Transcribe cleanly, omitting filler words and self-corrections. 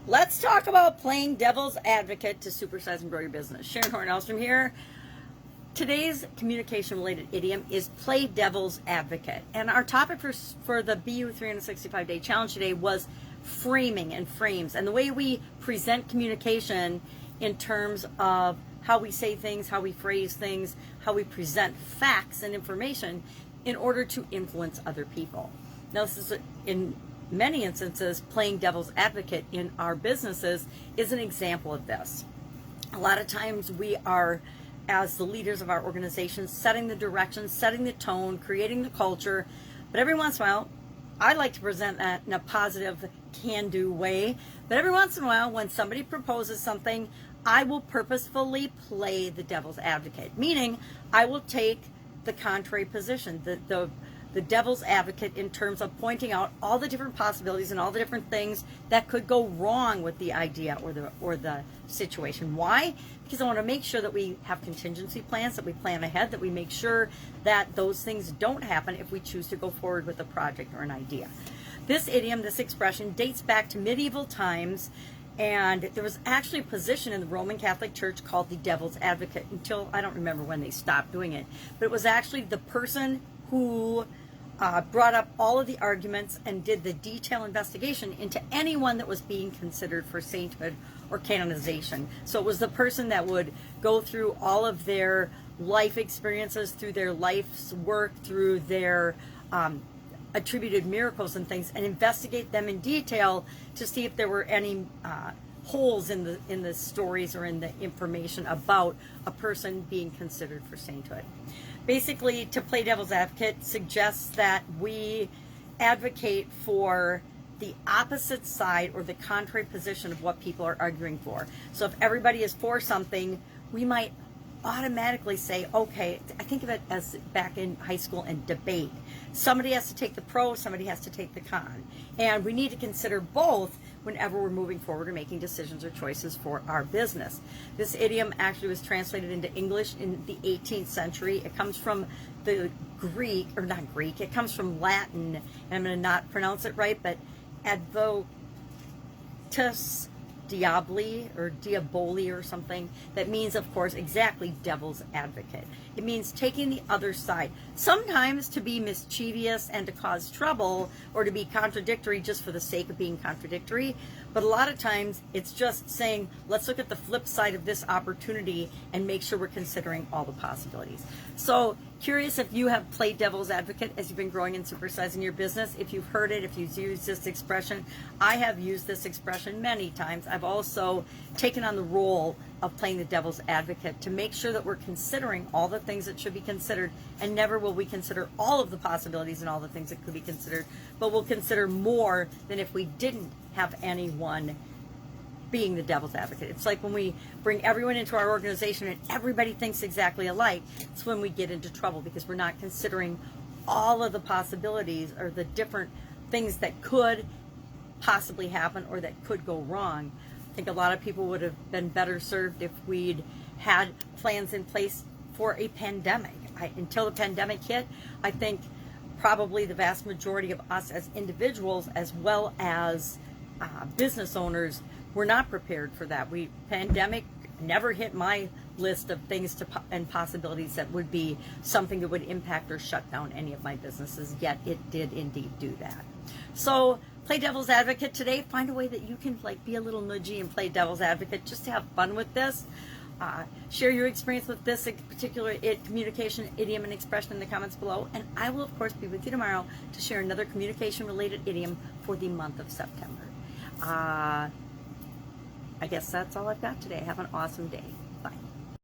Let's talk about playing devil's advocate to supersize and grow your business. Sharon Horne-Ellstrom here. Today's communication-related idiom is play devil's advocate. And our topic for the BU 365-day challenge today was framing and frames. And the way we present communication in terms of how we say things, how we phrase things, how we present facts and information in order to influence other people. Now, this is in many instances, playing devil's advocate in our businesses is an example of this. A lot of times we are, as the leaders of our organizations, setting the direction, setting the tone, creating the culture. But every once in a while, I like to present that in a positive, can-do way. But every once in a while, when somebody proposes something, I will purposefully play the devil's advocate, meaning I will take the contrary position, the devil's advocate, in terms of pointing out all the different possibilities and all the different things that could go wrong with the idea or the situation. Why? Because I want to make sure that we have contingency plans, that we plan ahead, that we make sure that those things don't happen if we choose to go forward with a project or an idea. This idiom, this expression, dates back to medieval times, and there was actually a position in the Roman Catholic Church called the devil's advocate until I don't remember when they stopped doing it. But it was actually the person who brought up all of the arguments and did the detailed investigation into anyone that was being considered for sainthood or canonization. So it was the person that would go through all of their life experiences, through their life's work, through their attributed miracles and things, and investigate them in detail to see if there were any holes in the stories or in the information about a person being considered for sainthood. Basically, to play devil's advocate suggests that we advocate for the opposite side or the contrary position of what people are arguing for. So if everybody is for something, we might automatically say, okay, I think of it as back in high school and debate. Somebody has to take the pro, somebody has to take the con. And we need to consider both whenever we're moving forward or making decisions or choices for our business. This idiom actually was translated into English in the 18th century. It comes from the Greek, or not Greek, it comes from Latin, and I'm going to not pronounce it right, but advocatus diaboli or diaboli or something, that means, of course, exactly devil's advocate. It means taking the other side, sometimes to be mischievous and to cause trouble or to be contradictory just for the sake of being contradictory. But a lot of times it's just saying, let's look at the flip side of this opportunity and make sure we're considering all the possibilities. So curious if you have played devil's advocate as you've been growing and supersizing your business. If you've heard it, if you've used this expression. I have used this expression many times. I've also taken on the role of playing the devil's advocate to make sure that we're considering all the things that should be considered, and never will we consider all of the possibilities and all the things that could be considered, but we'll consider more than if we didn't have anyone being the devil's advocate. It's like when we bring everyone into our organization and everybody thinks exactly alike, it's when we get into trouble, because we're not considering all of the possibilities or the different things that could possibly happen or that could go wrong. I think a lot of people would have been better served if we'd had plans in place for a pandemic. Until the pandemic hit, I think probably the vast majority of us as individuals as well as business owners were not prepared for that. Pandemic never hit my list of things and possibilities that would be something that would impact or shut down any of my businesses, yet it did indeed do that. So play devil's advocate today. Find a way that you can be a little nudgy and play devil's advocate just to have fun with this. Share your experience with this particular communication idiom and expression in the comments below, and I will of course be with you tomorrow to share another communication related idiom for the month of September. I guess that's all I've got today. Have an awesome day.